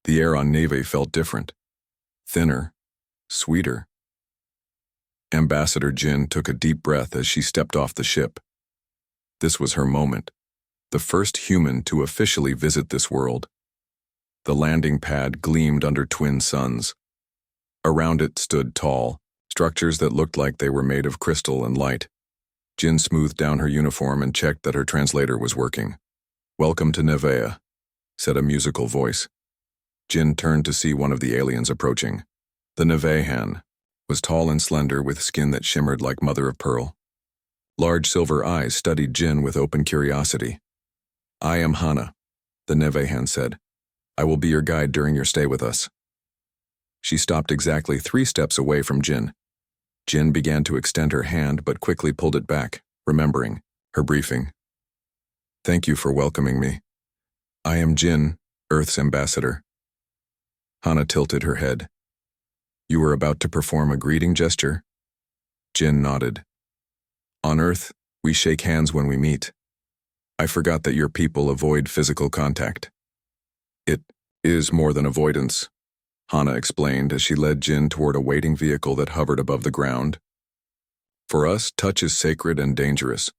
The air on Neve felt different. Thinner. Sweeter. Ambassador Jin took a deep breath as she stepped off the ship. This was her moment. The first human to officially visit this world. The landing pad gleamed under twin suns. Around it stood tall structures that looked like they were made of crystal and light. Jin smoothed down her uniform and checked that her translator was working. "Welcome to Nevea," said a musical voice. Jin turned to see one of the aliens approaching. The Nevehan was tall and slender with skin that shimmered like mother of pearl. Large silver eyes studied Jin with open curiosity. "I am Hana," the Nevehan said. "I will be your guide during your stay with us." She stopped exactly 3 steps away from Jin. Jin began to extend her hand but quickly pulled it back, remembering her briefing. "Thank you for welcoming me. I am Jin, Earth's ambassador." Hana tilted her head. "You were about to perform a greeting gesture?" Jin nodded. "On Earth, we shake hands when we meet. I forgot that your people avoid physical contact." "It is more than avoidance," Hana explained as she led Jin toward a waiting vehicle that hovered above the ground. "For us, touch is sacred and dangerous.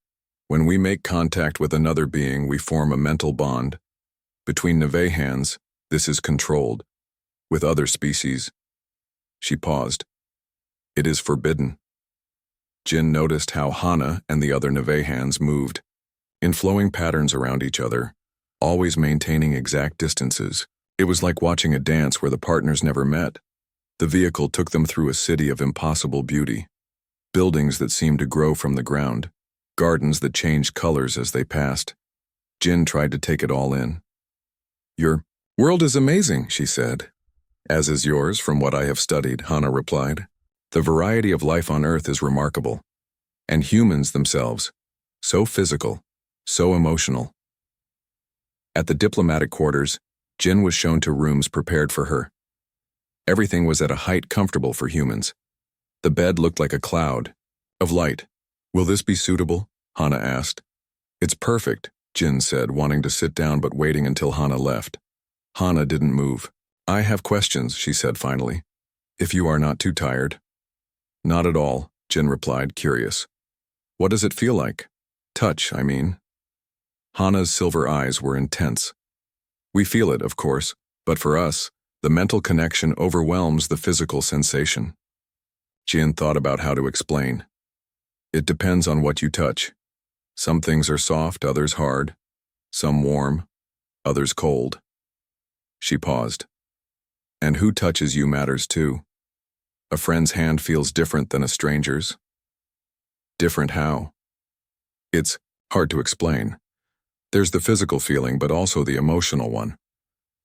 When we make contact with another being, we form a mental bond. Between Nevehans, this is controlled. With other species..." She paused. "It is forbidden." Jin noticed how Hana and the other Nevehans moved, in flowing patterns around each other, always maintaining exact distances. It was like watching a dance where the partners never met. The vehicle took them through a city of impossible beauty. Buildings that seemed to grow from the ground. Gardens that changed colors as they passed. Jin tried to take it all in. "Your world is amazing," she said. "As is yours from what I have studied," Hana replied. "The variety of life on Earth is remarkable. And humans themselves, so physical, so emotional." At the diplomatic quarters, Jin was shown to rooms prepared for her. Everything was at a height comfortable for humans. The bed looked like a cloud of light. "Will this be suitable?" Hana asked. "It's perfect," Jin said, wanting to sit down but waiting until Hana left. Hana didn't move. "I have questions," she said finally. "If you are not too tired." "Not at all," Jin replied, curious. "What does it feel like? Touch, I mean." Hana's silver eyes were intense. "We feel it, of course, but for us, the mental connection overwhelms the physical sensation." Jin thought about how to explain. "It depends on what you touch. Some things are soft, others hard. Some warm, others cold." She paused. "And who touches you matters too. A friend's hand feels different than a stranger's." "Different how?" "It's hard to explain. There's the physical feeling, but also the emotional one."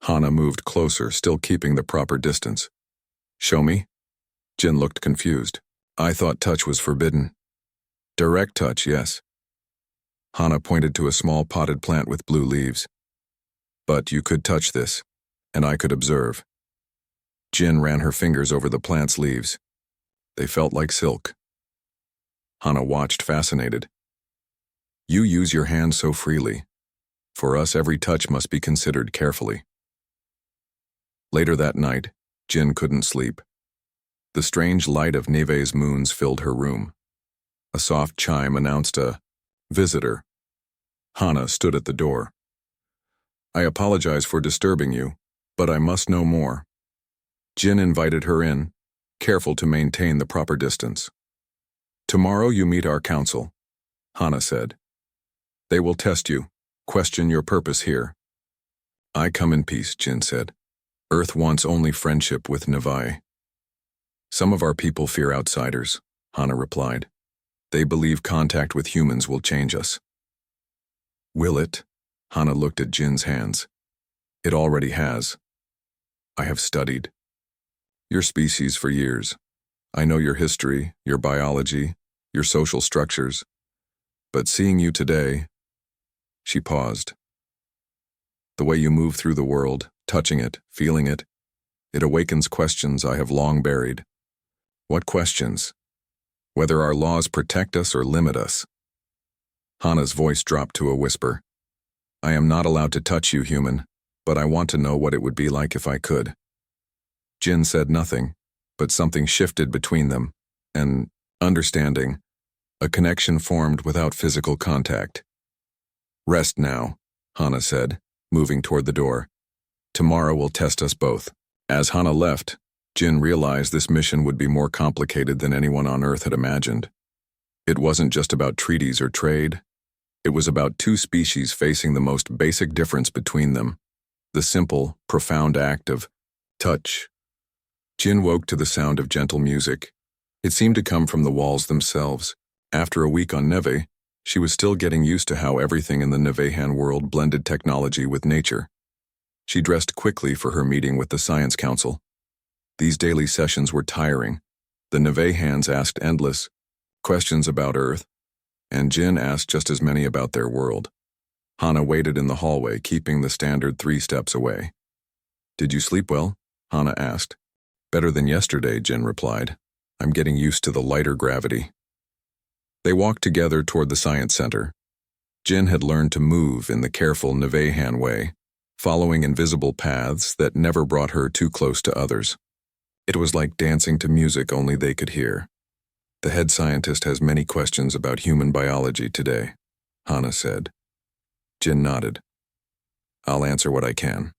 Hana moved closer, still keeping the proper distance. "Show me?" Jin looked confused. "I thought touch was forbidden." "Direct touch, yes." Hana pointed to a small potted plant with blue leaves. "But you could touch this, and I could observe." Jin ran her fingers over the plant's leaves. They felt like silk. Hana watched, fascinated. "You use your hand so freely. For us, every touch must be considered carefully." Later that night, Jin couldn't sleep. The strange light of Neve's moons filled her room. A soft chime announced a visitor. Hana stood at the door. "I apologize for disturbing you, but I must know more." Jin invited her in, careful to maintain the proper distance. "Tomorrow you meet our council," Hana said. "They will test you, question your purpose here." "I come in peace," Jin said. "Earth wants only friendship with Nevae." "Some of our people fear outsiders," Hana replied. "They believe contact with humans will change us." "Will it?" Hana looked at Jin's hands. "It already has. I have studied your species for years. I know your history, your biology, your social structures. But seeing you today..." She paused. "The way you move through the world, touching it, feeling it, it awakens questions I have long buried." "What questions?" "Whether our laws protect us or limit us." Hana's voice dropped to a whisper. "I am not allowed to touch you, human. but I want to know what it would be like if I could." Jin said nothing, but something shifted between them, an understanding, a connection formed without physical contact. "Rest now," Hana said, moving toward the door. "Tomorrow will test us both." As Hana left, Jin realized this mission would be more complicated than anyone on Earth had imagined. It wasn't just about treaties or trade. It was about two species facing the most basic difference between them, the simple, profound act of touch. Jin woke to the sound of gentle music. It seemed to come from the walls themselves. After a week on Neve, she was still getting used to how everything in the Nevehan world blended technology with nature. She dressed quickly for her meeting with the Science Council. These daily sessions were tiring. The Nevehans asked endless questions about Earth, and Jin asked just as many about their world. Hana waited in the hallway, keeping the standard 3 steps away. "Did you sleep well?" Hana asked. "Better than yesterday," Jin replied. "I'm getting used to the lighter gravity." They walked together toward the science center. Jin had learned to move in the careful Nevehan way, following invisible paths that never brought her too close to others. It was like dancing to music only they could hear. "The head scientist has many questions about human biology today," Hana said. Jin nodded. "I'll answer what I can."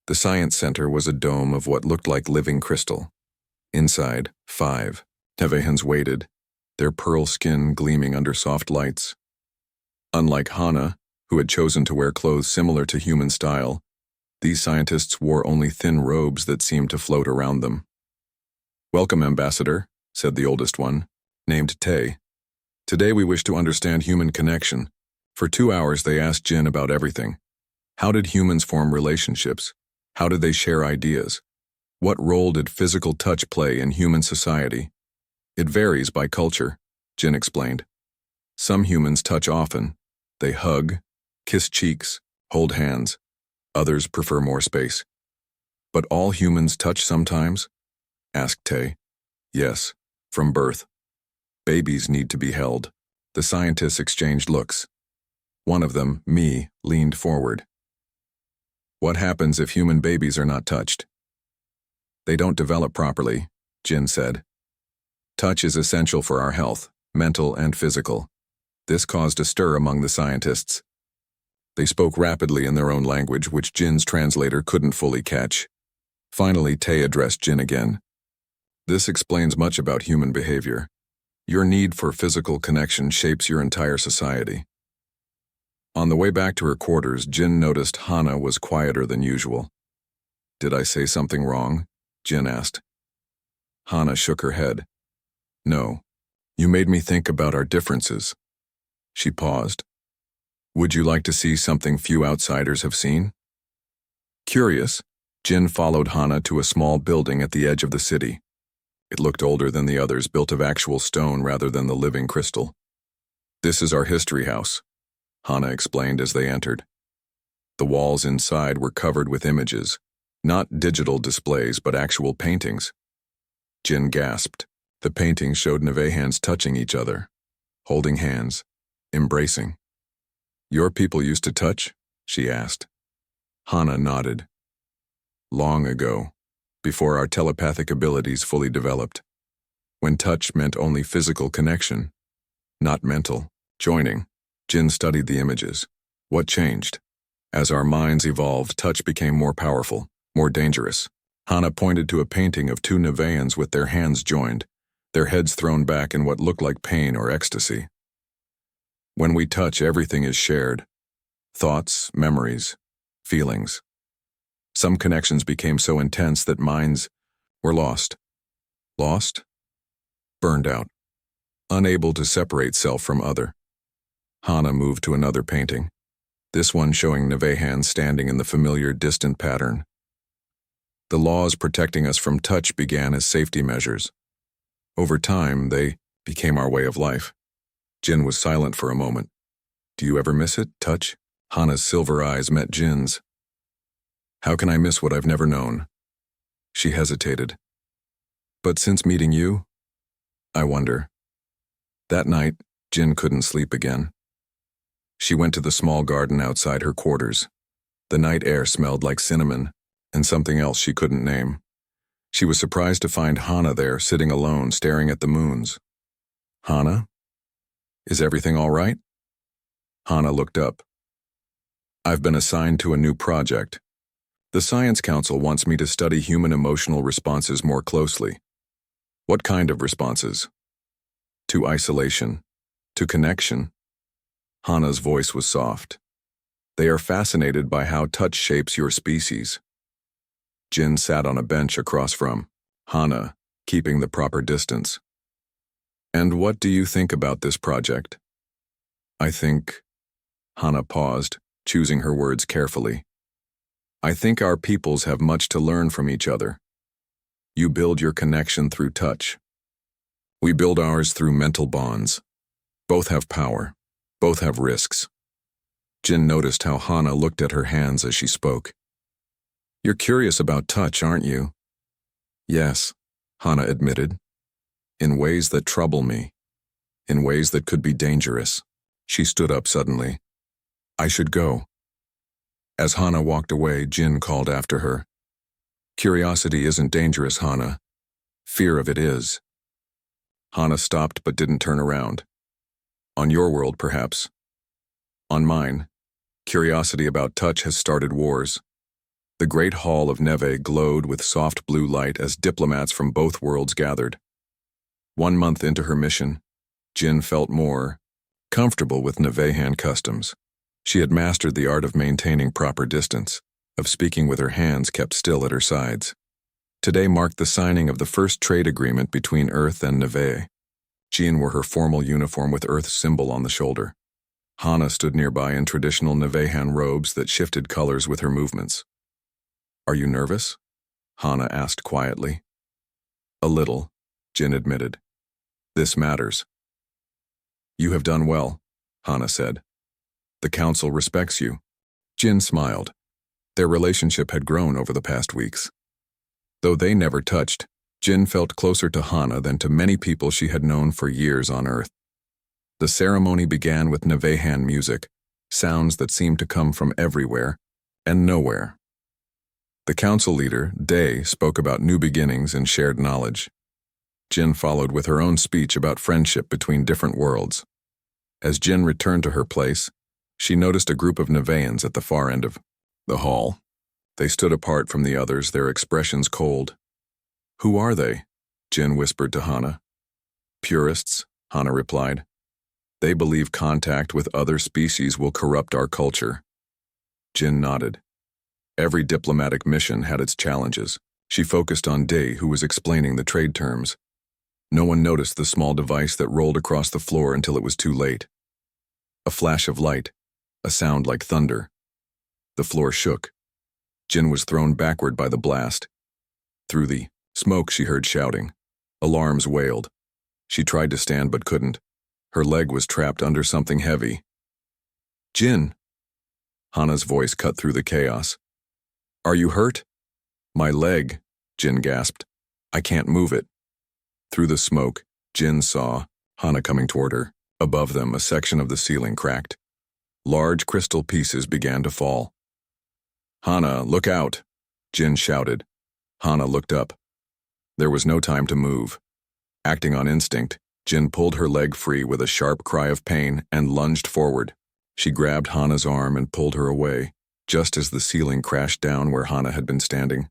The science center was a dome of what looked like living crystal. Inside, 5 Nevehans waited, their pearl skin gleaming under soft lights. Unlike Hana, who had chosen to wear clothes similar to human style, these scientists wore only thin robes that seemed to float around them. "Welcome, Ambassador," said the oldest one, named Tae. "Today we wish to understand human connection." For 2 hours they asked Jin about everything. How did humans form relationships? How did they share ideas? What role did physical touch play in human society? "It varies by culture," Jin explained. "Some humans touch often. They hug, kiss cheeks, hold hands. Others prefer more space." "But all humans touch sometimes?" asked Tae. "Yes, from birth. Babies need to be held." The scientists exchanged looks. One of them, me, leaned forward. "What happens if human babies are not touched?" "They don't develop properly," Jin said. "Touch is essential for our health, mental and physical." This caused a stir among the scientists. They spoke rapidly in their own language, which Jin's translator couldn't fully catch. Finally, Tae addressed Jin again. "This explains much about human behavior. Your need for physical connection shapes your entire society." On the way back to her quarters, Jin noticed Hana was quieter than usual. "Did I say something wrong?" Jin asked. Hana shook her head. "No. You made me think about our differences." She paused. "Would you like to see something few outsiders have seen?" Curious, Jin followed Hana to a small building at the edge of the city. It looked older than the others, built of actual stone rather than the living crystal. "This is our history house," Hana explained as they entered. The walls inside were covered with images, not digital displays but actual paintings. Jin gasped. The paintings showed Nevehans touching each other, holding hands, embracing. "Your people used to touch?" she asked. Hana nodded. "Long ago, before our telepathic abilities fully developed. When touch meant only physical connection, not mental, joining." Jin studied the images. What changed? As our minds evolved, touch became more powerful, more dangerous. Hana pointed to a painting of 2 Nevehans with their hands joined, their heads thrown back in what looked like pain or ecstasy. "When we touch, everything is shared. Thoughts, memories, feelings. Some connections became so intense that minds were lost." Lost? Burned out. Unable to separate self from other. Hana moved to another painting, this one showing Nevehan standing in the familiar distant pattern. "The laws protecting us from touch began as safety measures. Over time, they became our way of life." Jin was silent for a moment. "Do you ever miss it, touch?" Hana's silver eyes met Jin's. "How can I miss what I've never known?" She hesitated. "But since meeting you, I wonder." That night, Jin couldn't sleep again. She went to the small garden outside her quarters. The night air smelled like cinnamon, and something else she couldn't name. She was surprised to find Hana there, sitting alone, staring at the moons. Hana? Is everything all right? Hana looked up. I've been assigned to a new project. The Science Council wants me to study human emotional responses more closely. What kind of responses? To isolation. To connection. Hana's voice was soft. They are fascinated by how touch shapes your species. Jin sat on a bench across from Hana, keeping the proper distance. And what do you think about this project? I think... Hana paused, choosing her words carefully. I think our peoples have much to learn from each other. You build your connection through touch. We build ours through mental bonds. Both have power. Both have risks. Jin noticed how Hana looked at her hands as she spoke. You're curious about touch, aren't you? Yes, Hana admitted. In ways that trouble me. In ways that could be dangerous. She stood up suddenly. I should go. As Hana walked away, Jin called after her. Curiosity isn't dangerous, Hana. Fear of it is. Hana stopped but didn't turn around. On your world, perhaps. On mine, curiosity about touch has started wars. The great hall of Neve glowed with soft blue light as diplomats from both worlds gathered. 1 month into her mission, Jin felt more comfortable with Nevehan customs. She had mastered the art of maintaining proper distance, of speaking with her hands kept still at her sides. Today marked the signing of the first trade agreement between Earth and Neve. Jin wore her formal uniform with Earth's symbol on the shoulder. Hana stood nearby in traditional Nevehan robes that shifted colors with her movements. Are you nervous? Hana asked quietly. A little, Jin admitted. This matters. You have done well, Hana said. The council respects you. Jin smiled. Their relationship had grown over the past weeks. Though they never touched, Jin felt closer to Hana than to many people she had known for years on Earth. The ceremony began with Nevehan music, sounds that seemed to come from everywhere and nowhere. The council leader, Day, spoke about new beginnings and shared knowledge. Jin followed with her own speech about friendship between different worlds. As Jin returned to her place, she noticed a group of Neveans at the far end of the hall. They stood apart from the others, their expressions cold. Who are they? Jin whispered to Hana. Purists, Hana replied. They believe contact with other species will corrupt our culture. Jin nodded. Every diplomatic mission had its challenges. She focused on Day, who was explaining the trade terms. No one noticed the small device that rolled across the floor until it was too late. A flash of light, a sound like thunder. The floor shook. Jin was thrown backward by the blast. Through the smoke she heard shouting. Alarms wailed. She tried to stand but couldn't. Her leg was trapped under something heavy. Jin! Hana's voice cut through the chaos. Are you hurt? My leg, Jin gasped. I can't move it. Through the smoke, Jin saw Hana coming toward her. Above them, a section of the ceiling cracked. Large crystal pieces began to fall. Hana, look out! Jin shouted. Hana looked up. There was no time to move. Acting on instinct, Jin pulled her leg free with a sharp cry of pain and lunged forward. She grabbed Hana's arm and pulled her away, just as the ceiling crashed down where Hana had been standing.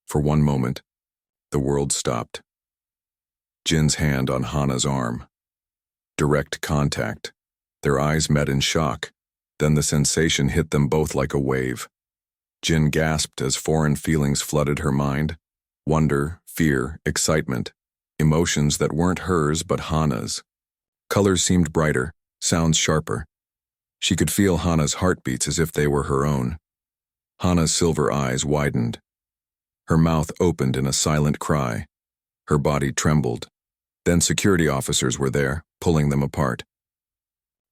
For one moment, the world stopped. Jin's hand on Hana's arm. Direct contact. Their eyes met in shock. Then the sensation hit them both like a wave. Jin gasped as foreign feelings flooded her mind. Wonder, fear, excitement. Emotions that weren't hers but Hana's. Colors seemed brighter, sounds sharper. She could feel Hana's heartbeats as if they were her own. Hana's silver eyes widened. Her mouth opened in a silent cry. Her body trembled. Then security officers were there, pulling them apart.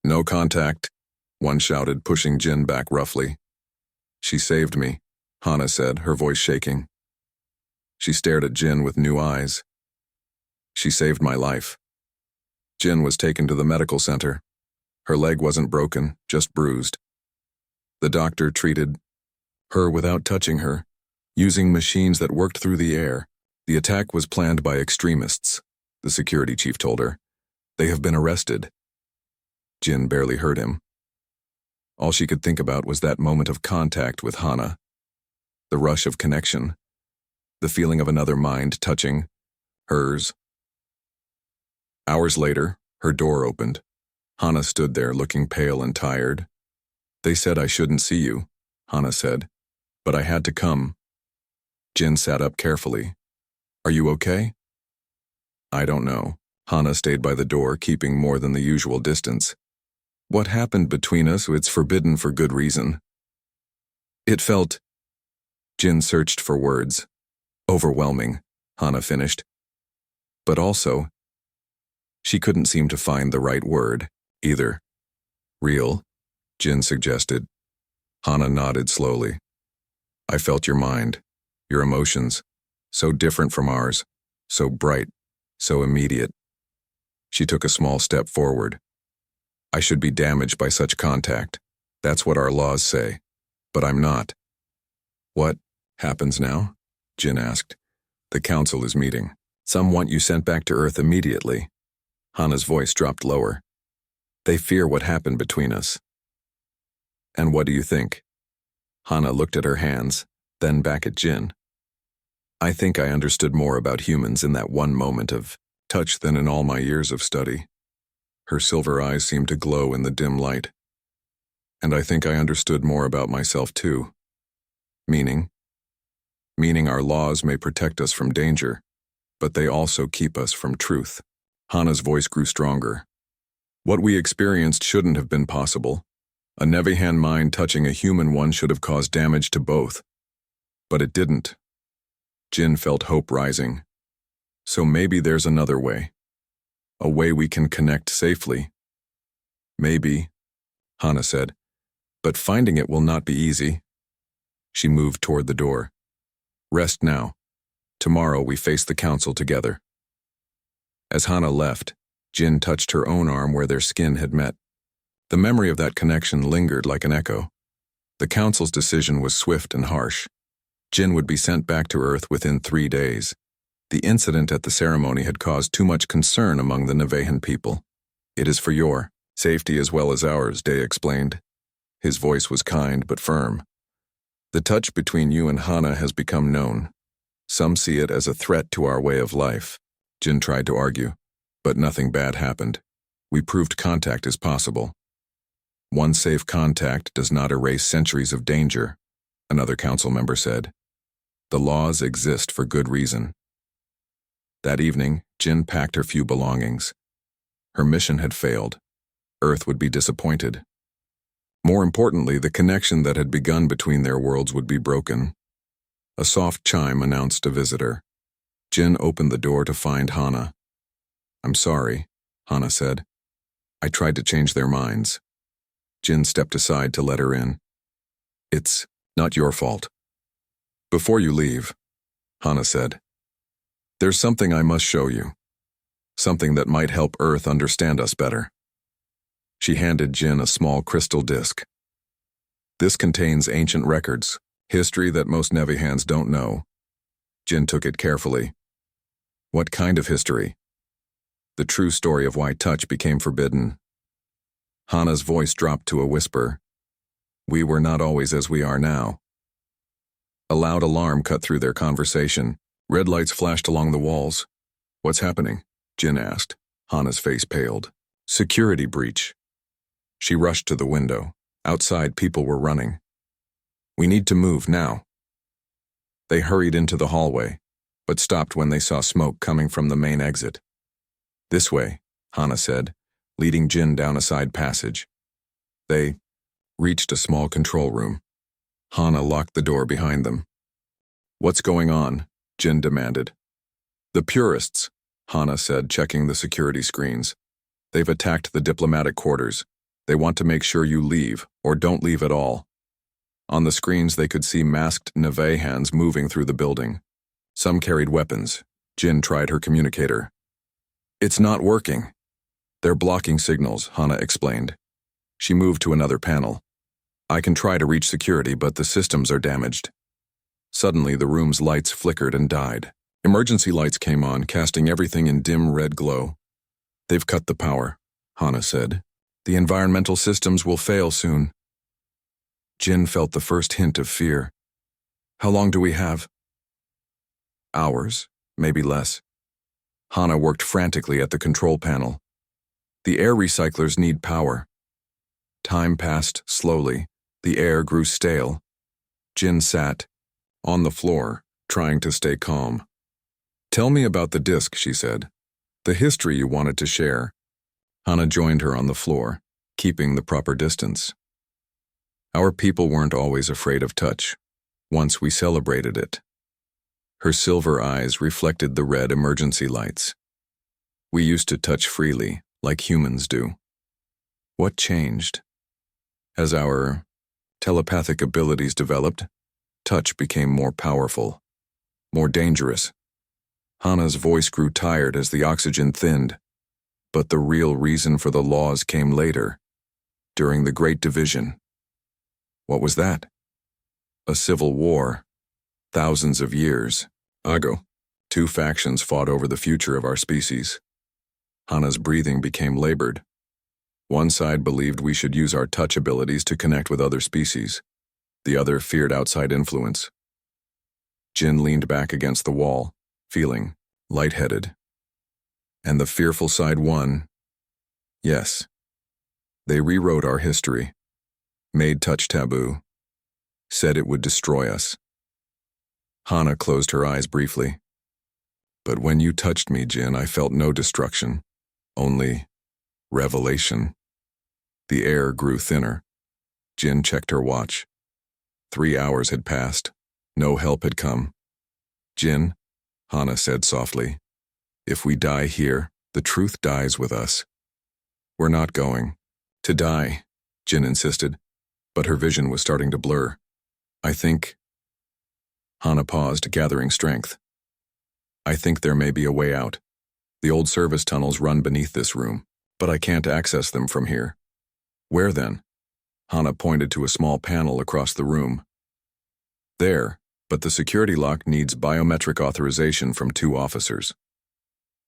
No contact, one shouted, pushing Jin back roughly. She saved me, Hana said, her voice shaking. She stared at Jin with new eyes. She saved my life. Jin was taken to the medical center. Her leg wasn't broken, just bruised. The doctor treated Her without touching her, using machines that worked through the air. The attack was planned by extremists, the security chief told her. They have been arrested. Jin barely heard him. All she could think about was that moment of contact with Hana, the rush of connection, the feeling of another mind touching hers. Hours later, her door opened. Hana stood there looking pale and tired. They said I shouldn't see you, Hana said, but I had to come. Jin sat up carefully. Are you okay? I don't know. Hana stayed by the door, keeping more than the usual distance. What happened between us, it's forbidden for good reason. It felt... Jin searched for words. Overwhelming, Hana finished. But also, she couldn't seem to find the right word, either. Real, Jin suggested. Hana nodded slowly. I felt your mind, your emotions, so different from ours, so bright, so immediate. She took a small step forward. I should be damaged by such contact. That's what our laws say. But I'm not. What happens now? Jin asked. The council is meeting. Some want you sent back to Earth immediately. Hana's voice dropped lower. They fear what happened between us. And what do you think? Hana looked at her hands, then back at Jin. I think I understood more about humans in that one moment of touch than in all my years of study. Her silver eyes seemed to glow in the dim light. And I think I understood more about myself too. Meaning our laws may protect us from danger, but they also keep us from truth. Hana's voice grew stronger. What we experienced shouldn't have been possible. A Nevihan mind touching a human one should have caused damage to both. But it didn't. Jin felt hope rising. So maybe there's another way. A way we can connect safely. Maybe, Hana said, but finding it will not be easy. She moved toward the door. Rest now. Tomorrow we face the council together. As Hana left, Jin touched her own arm where their skin had met. The memory of that connection lingered like an echo. The council's decision was swift and harsh. Jin would be sent back to Earth within 3 days. The incident at the ceremony had caused too much concern among the Nevahan people. It is for your safety as well as ours, Day explained. His voice was kind but firm. The touch between you and Hana has become known. Some see it as a threat to our way of life. Jin tried to argue, but nothing bad happened. We proved contact is possible. One safe contact does not erase centuries of danger, another council member said. The laws exist for good reason. That evening, Jin packed her few belongings. Her mission had failed. Earth would be disappointed. More importantly, the connection that had begun between their worlds would be broken. A soft chime announced a visitor. Jin opened the door to find Hana. I'm sorry, Hana said. I tried to change their minds. Jin stepped aside to let her in. It's not your fault. Before you leave, Hana said, there's something I must show you. Something that might help Earth understand us better. She handed Jin a small crystal disc. This contains ancient records, history that most Nevihans don't know. Jin took it carefully. What kind of history? The true story of why touch became forbidden. Hana's voice dropped to a whisper. We were not always as we are now. A loud alarm cut through their conversation. Red lights flashed along the walls. What's happening? Jin asked. Hana's face paled. Security breach. She rushed to the window. Outside, people were running. We need to move now. They hurried into the hallway, but stopped when they saw smoke coming from the main exit. This way, Hana said, leading Jin down a side passage. They reached a small control room. Hana locked the door behind them. What's going on? Jin demanded. The purists, Hana said, checking the security screens. They've attacked the diplomatic quarters. They want to make sure you leave, or don't leave at all. On the screens they could see masked Nevahans moving through the building. Some carried weapons. Jin tried her communicator. It's not working. They're blocking signals, Hana explained. She moved to another panel. I can try to reach security, but the systems are damaged. Suddenly, the room's lights flickered and died. Emergency lights came on, casting everything in dim red glow. They've cut the power, Hana said. The environmental systems will fail soon. Jin felt the first hint of fear. How long do we have? Hours, maybe less. Hana worked frantically at the control panel. The air recyclers need power. Time passed slowly. The air grew stale. Jin sat on the floor, trying to stay calm. Tell me about the disc, she said. The history you wanted to share. Hana joined her on the floor, keeping the proper distance. Our people weren't always afraid of touch. Once we celebrated it. Her silver eyes reflected the red emergency lights. We used to touch freely, like humans do. What changed? As our telepathic abilities developed, touch became more powerful, more dangerous. Hana's voice grew tired as the oxygen thinned, but the real reason for the laws came later, during the Great Division. What was that? A civil war, thousands of years ago. Two factions fought over the future of our species. Hana's breathing became labored. One side believed we should use our touch abilities to connect with other species. The other feared outside influence. Jin leaned back against the wall, feeling lightheaded. And the fearful side won. Yes. They rewrote our history, made touch taboo, said it would destroy us. Hana closed her eyes briefly. But when you touched me, Jin, I felt no destruction, only revelation. The air grew thinner. Jin checked her watch. 3 hours had passed. No help had come. Jin, Hana said softly, if we die here, the truth dies with us. We're not going to die, Jin insisted, but her vision was starting to blur. I think... Hana paused, gathering strength. I think there may be a way out. The old service tunnels run beneath this room, but I can't access them from here. Where then? Hana pointed to a small panel across the room. There, but the security lock needs biometric authorization from 2 officers.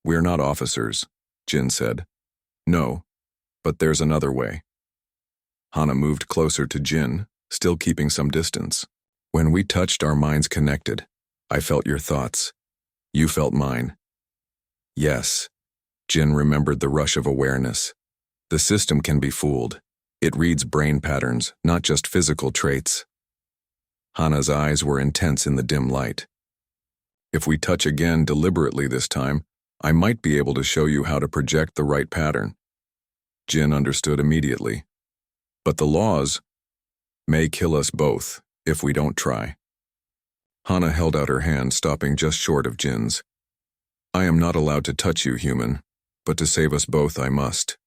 We're not officers, Jin said. No, but there's another way. Hana moved closer to Jin, still keeping some distance. When we touched, our minds connected. I felt your thoughts. You felt mine. Yes. Jin remembered the rush of awareness. The system can be fooled. It reads brain patterns, not just physical traits. Hana's eyes were intense in the dim light. If we touch again deliberately this time, I might be able to show you how to project the right pattern. Jin understood immediately. But the laws may kill us both if we don't try. Hana held out her hand, stopping just short of Jin's. I am not allowed to touch you, human, but to save us both I must.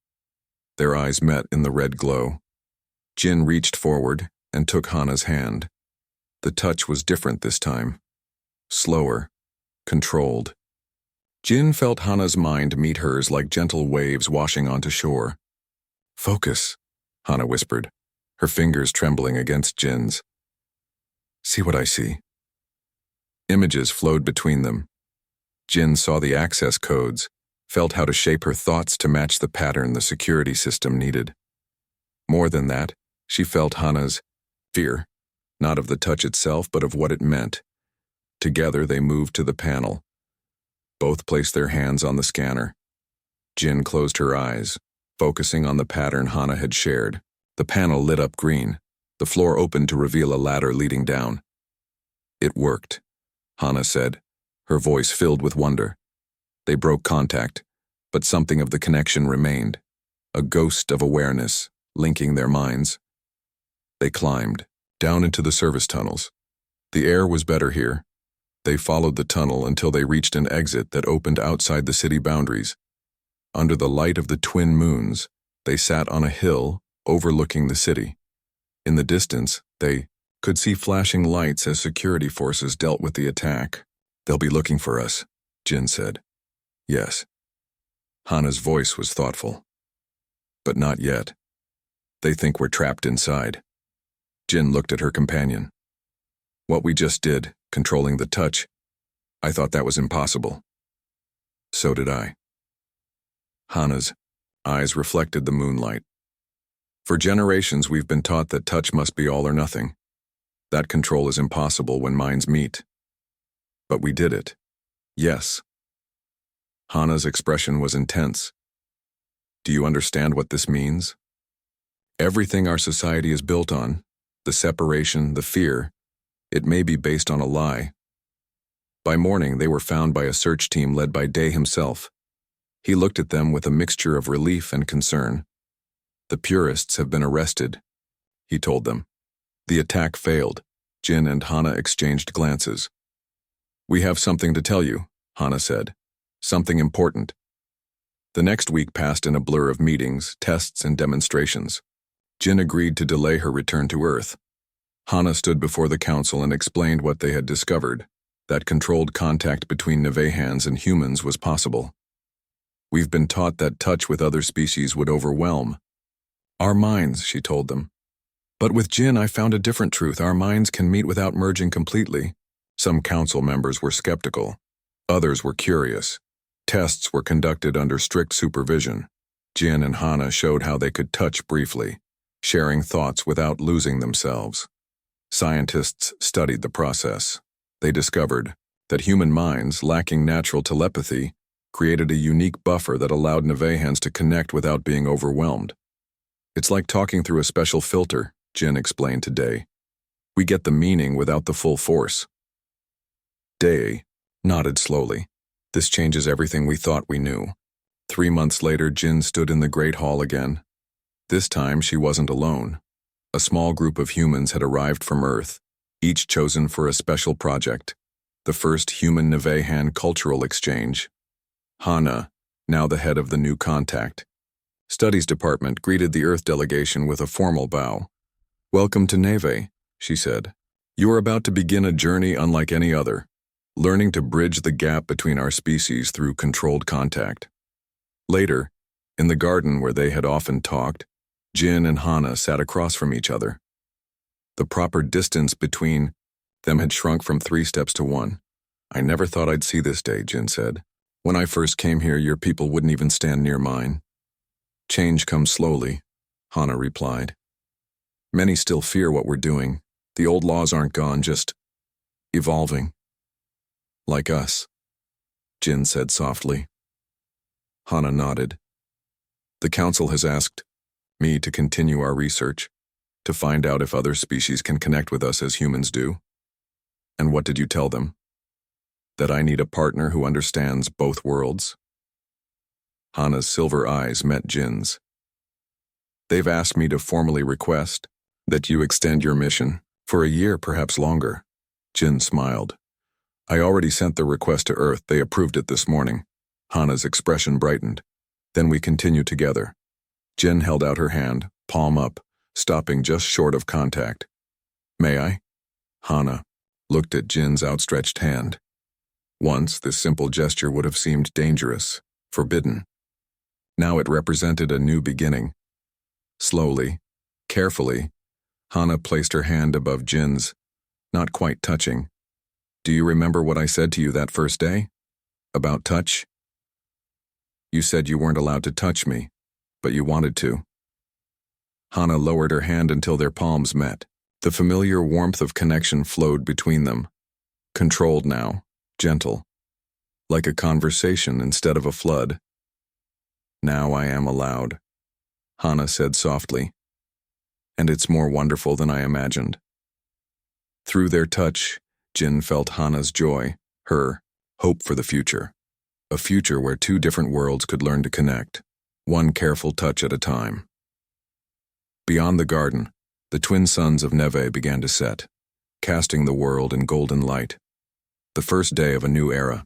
Their eyes met in the red glow. Jin reached forward and took Hana's hand. The touch was different this time. Slower, controlled. Jin felt Hana's mind meet hers like gentle waves washing onto shore. Focus, Hana whispered, her fingers trembling against Jin's. See what I see. Images flowed between them. Jin saw the access codes, felt how to shape her thoughts to match the pattern the security system needed. More than that, she felt Hana's fear, not of the touch itself, but of what it meant. Together they moved to the panel. Both placed their hands on the scanner. Jin closed her eyes, focusing on the pattern Hana had shared. The panel lit up green. The floor opened to reveal a ladder leading down. It worked, Hana said, her voice filled with wonder. They broke contact, but something of the connection remained, a ghost of awareness linking their minds. They climbed, down into the service tunnels. The air was better here. They followed the tunnel until they reached an exit that opened outside the city boundaries. Under the light of the twin moons, they sat on a hill overlooking the city. In the distance, they could see flashing lights as security forces dealt with the attack. They'll be looking for us, Jin said. Yes. Hana's voice was thoughtful. But not yet. They think we're trapped inside. Jin looked at her companion. What we just did, controlling the touch, I thought that was impossible. So did I. Hana's eyes reflected the moonlight. For generations we've been taught that touch must be all or nothing. That control is impossible when minds meet. But we did it. Yes. Hana's expression was intense. Do you understand what this means? Everything our society is built on, the separation, the fear, it may be based on a lie. By morning, they were found by a search team led by Day himself. He looked at them with a mixture of relief and concern. The purists have been arrested, he told them. The attack failed. Jin and Hana exchanged glances. We have something to tell you, Hana said. Something important. The next week passed in a blur of meetings, tests, and demonstrations. Jin agreed to delay her return to Earth. Hana stood before the council and explained what they had discovered, that controlled contact between Nevehans and humans was possible. We've been taught that touch with other species would overwhelm our minds, she told them. But with Jin, I found a different truth. Our minds can meet without merging completely. Some council members were skeptical. Others were curious. Tests were conducted under strict supervision. Jin and Hana showed how they could touch briefly, sharing thoughts without losing themselves. Scientists studied the process. They discovered that human minds, lacking natural telepathy, created a unique buffer that allowed Nevehans to connect without being overwhelmed. It's like talking through a special filter, Jin explained to Day. We get the meaning without the full force. Day nodded slowly. This changes everything we thought we knew. 3 months later, Jin stood in the Great Hall again. This time, she wasn't alone. A small group of humans had arrived from Earth, each chosen for a special project, the first human-Nevehan cultural exchange. Hana, now the head of the new contact, Studies Department, greeted the Earth delegation with a formal bow. Welcome to Neve, she said. You are about to begin a journey unlike any other, learning to bridge the gap between our species through controlled contact. Later, in the garden where they had often talked, Jin and Hana sat across from each other. The proper distance between them had shrunk from 3 steps to 1. I never thought I'd see this day, Jin said. When I first came here, your people wouldn't even stand near mine. Change comes slowly, Hana replied. Many still fear what we're doing. The old laws aren't gone, just evolving. Like us, Jin said softly. Hana nodded. The council has asked me to continue our research, to find out if other species can connect with us as humans do. And what did you tell them? That I need a partner who understands both worlds? Hana's silver eyes met Jin's. They've asked me to formally request that you extend your mission for a year, perhaps longer. Jin smiled. I already sent the request to Earth. They approved it this morning. Hana's expression brightened. Then we continued together. Jin held out her hand, palm up, stopping just short of contact. May I? Hana looked at Jin's outstretched hand. Once, this simple gesture would have seemed dangerous, forbidden. Now it represented a new beginning. Slowly, carefully, Hana placed her hand above Jin's, not quite touching. Do you remember what I said to you that first day? About touch? You said you weren't allowed to touch me, but you wanted to. Hana lowered her hand until their palms met. The familiar warmth of connection flowed between them. Controlled now, gentle. Like a conversation instead of a flood. Now I am allowed, Hana said softly. And it's more wonderful than I imagined. Through their touch, Jin felt Hana's joy, her hope for the future. A future where 2 different worlds could learn to connect, one careful touch at a time. Beyond the garden, the twin suns of Neve began to set, casting the world in golden light. The first day of a new era.